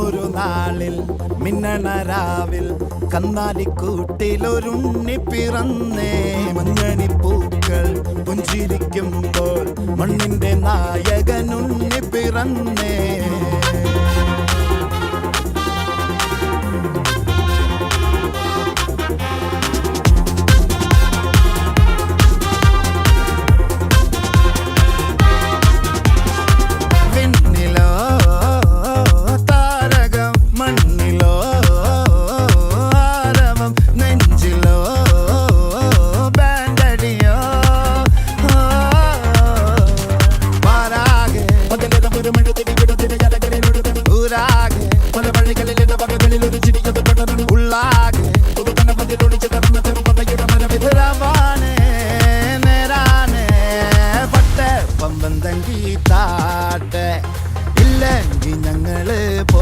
ഒരു നാളിൽ മിന്നണരാവിൽ കന്നാലിക്കൂട്ടിലൊരുണ്ണി പിറന്നേ. മഞ്ഞണിപ്പൂക്കൾ പുഞ്ചിരിക്കുമ്പോൾ മണ്ണിന്റെ നായകനുണ്ണി പിറന്നേ. ഇല്ലെങ്കിൽ ഞങ്ങള് പോ